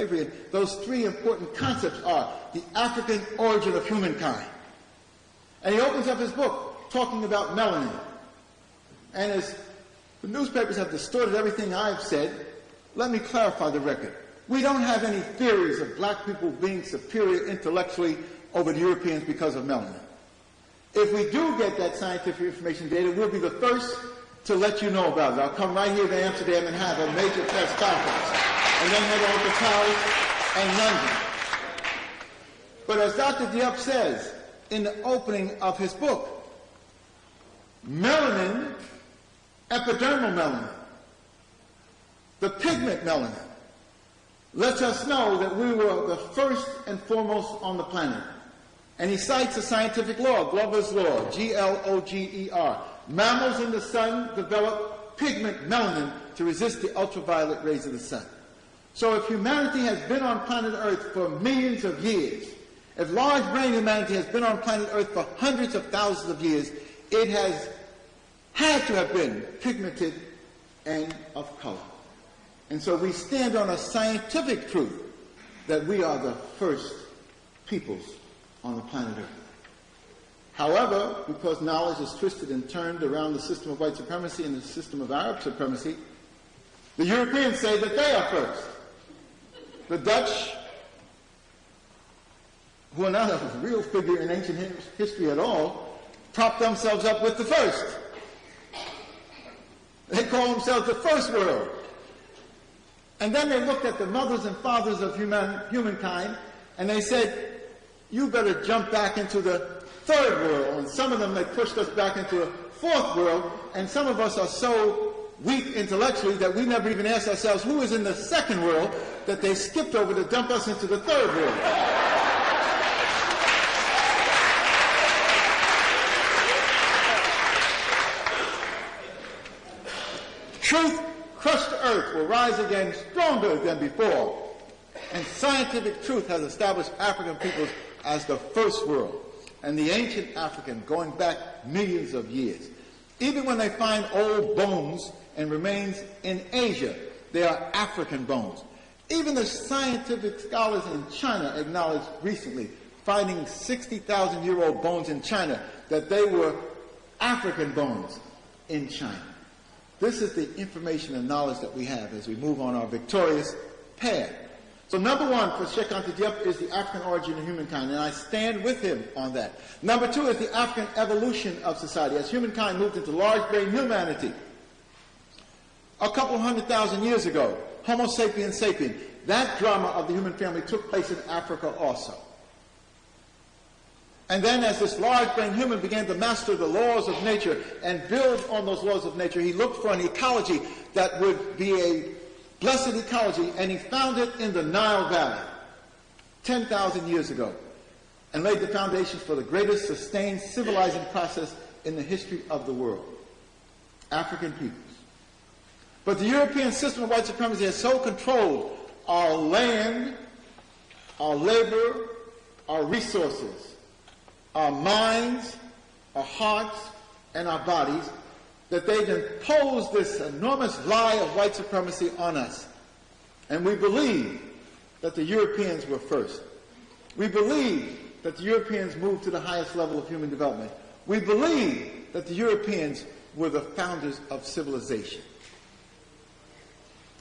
slavery. And those three important concepts are the African origin of humankind. And he opens up his book talking about melanin. And as the newspapers have distorted everything I've said, let me clarify the record. We don't have any theories of black people being superior intellectually over the Europeans because of melanin. If we do get that scientific information data, we'll be the first to let you know about it. I'll come right here to Amsterdam and have a major press conference, and then head over to Paris and London. But as Dr. Diop says in the opening of his book, melanin, epidermal melanin, the pigment melanin, lets us know that we were the first and foremost on the planet. And he cites a scientific law, Glover's law, G-L-O-G-E-R. Mammals in the sun develop pigment melanin to resist the ultraviolet rays of the sun. So if humanity has been on planet Earth for millions of years, if large brain humanity has been on planet Earth for hundreds of thousands of years, it has had to have been pigmented and of color. And so we stand on a scientific truth that we are the first peoples on the planet Earth. However, because knowledge is twisted and turned around the system of white supremacy and the system of Arab supremacy, the Europeans say that they are first. The Dutch, who are not a real figure in ancient history at all, prop themselves up with the first. They call themselves the first world. And then they looked at the mothers and fathers of humankind, and they said, you better jump back into the third world. And some of them, they pushed us back into a fourth world, and some of us are so weak intellectually that we never even asked ourselves who is in the second world, that they skipped over to dump us into the third world. Truth crushed to earth will rise again stronger than before. And scientific truth has established African peoples as the first world. And the ancient African, going back millions of years. Even when they find old bones and remains in Asia, they are African bones. Even the scientific scholars in China acknowledged recently, finding 60,000-year-old bones in China, that they were African bones in China. This is the information and knowledge that we have as we move on our victorious path. So number one for Cheikh Anta Diop is the African origin of humankind, and I stand with him on that. Number two is the African evolution of society, as humankind moved into large-brain humanity. A couple 100,000 years ago, Homo sapiens sapien, that drama of the human family took place in Africa also. And then as this large-brain human began to master the laws of nature and build on those laws of nature, he looked for an ecology that would be a blessed ecology, and he found it in the Nile Valley 10,000 years ago and laid the foundations for the greatest sustained civilizing process in the history of the world, African peoples. But the European system of white supremacy has so controlled our land, our labor, our resources, our minds, our hearts, and our bodies, that they've imposed this enormous lie of white supremacy on us. And we believe that the Europeans were first. We believe that the Europeans moved to the highest level of human development. We believe that the Europeans were the founders of civilization.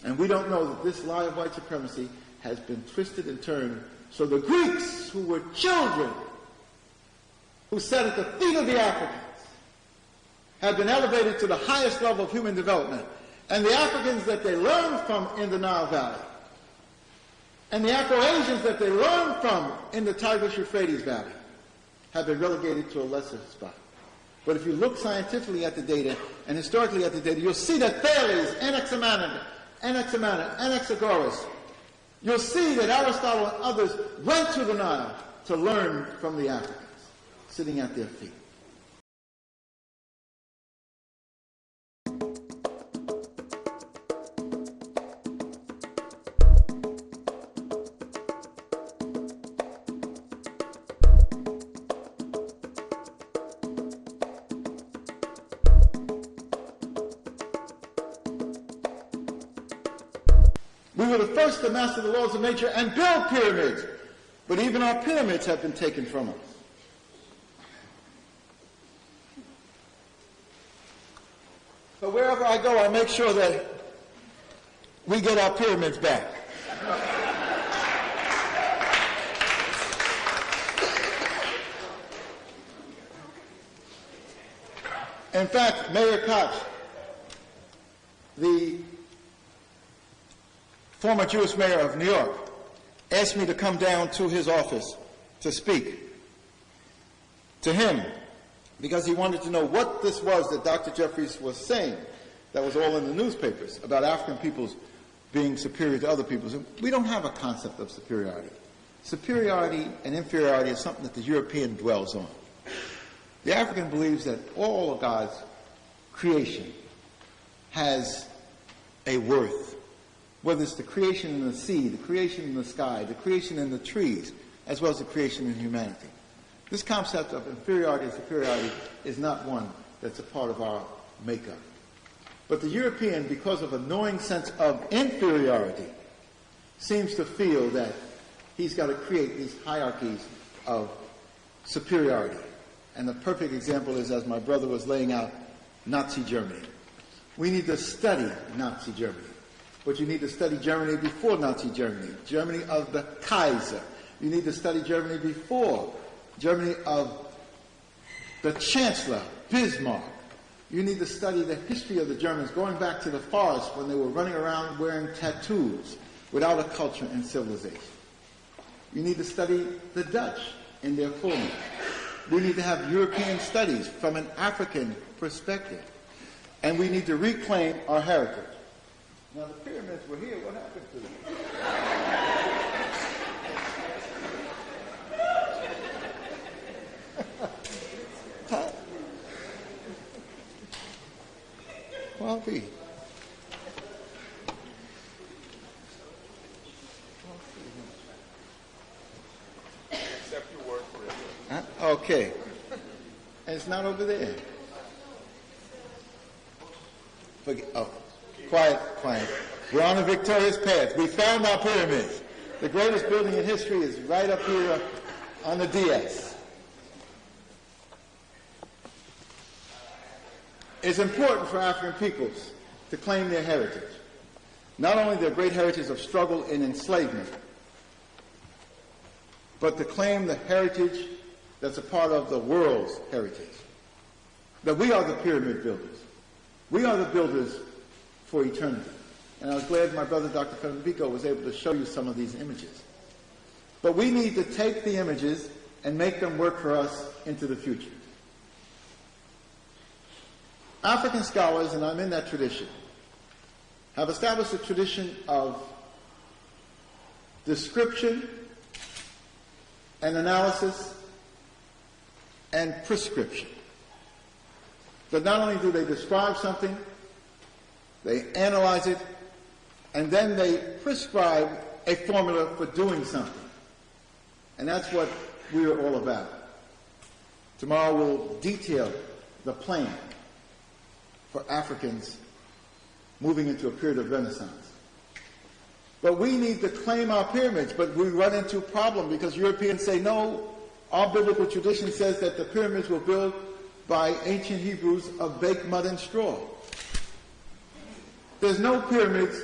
And we don't know that this lie of white supremacy has been twisted and turned. So the Greeks, who were children, who sat at the feet of the Africans, have been elevated to the highest level of human development. And the Africans that they learned from in the Nile Valley, and the Afro-Asians that they learned from in the Tigris-Euphrates Valley, have been relegated to a lesser spot. But if you look scientifically at the data and historically at the data, you'll see that Thales, Anaxagoras, you'll see that Aristotle and others went to the Nile to learn from the Africans, sitting at their feet. We were the first to master the laws of nature and build pyramids, but even our pyramids have been taken from us. So wherever I go, I make sure that we get our pyramids back. In fact, Mayor Koch, the former Jewish mayor of New York, asked me to come down to his office to speak to him because he wanted to know what this was that Dr. Jeffries was saying that was all in the newspapers about African peoples being superior to other peoples. And we don't have a concept of superiority. Superiority and inferiority is something that the European dwells on. The African believes that all of God's creation has a worth, whether it's the creation in the sea, the creation in the sky, the creation in the trees, as well as the creation in humanity. This concept of inferiority and superiority is not one that's a part of our makeup. But the European, because of a gnawing sense of inferiority, seems to feel that he's got to create these hierarchies of superiority. And the perfect example is, as my brother was laying out, Nazi Germany. We need to study Nazi Germany. But you need to study Germany before Nazi Germany, Germany of the Kaiser. You need to study Germany before, Germany of the Chancellor, Bismarck. You need to study the history of the Germans, going back to the forest when they were running around wearing tattoos without a culture and civilization. You need to study the Dutch in their fullness. We need to have European studies from an African perspective. And we need to reclaim our heritage. Now, the pyramids were here. What happened to them? Well, be. Accept your word for it. Okay. And it's not over there. Oh, quiet. We're on a victorious path. We found our pyramids. The greatest building in history is right up here on the DS. It's important for African peoples to claim their heritage. Not only their great heritage of struggle and enslavement, but to claim the heritage that's a part of the world's heritage. That we are the pyramid builders. We are the builders for eternity. And I was glad my brother Dr. Fernandiko was able to show you some of these images. But we need to take the images and make them work for us into the future. African scholars, and I'm in that tradition, have established a tradition of description and analysis and prescription. That not only do they describe something, they analyze it, and then they prescribe a formula for doing something. And that's what we are all about. Tomorrow we'll detail the plan for Africans moving into a period of renaissance. But we need to claim our pyramids, but we run into a problem because Europeans say, no, our biblical tradition says that the pyramids were built by ancient Hebrews of baked mud and straw. There's no pyramids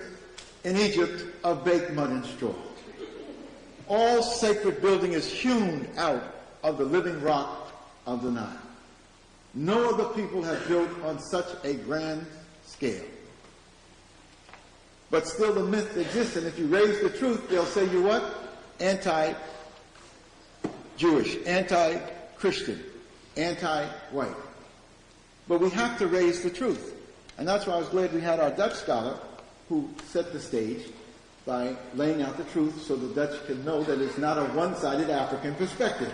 in Egypt of baked mud and straw. All sacred building is hewn out of the living rock of the Nile. No other people have built on such a grand scale. But still the myth exists, and if you raise the truth, they'll say you're what? Anti-Jewish, anti-Christian, anti-white. But we have to raise the truth. And that's why I was glad we had our Dutch scholar who set the stage by laying out the truth so the Dutch can know that it's not a one-sided African perspective.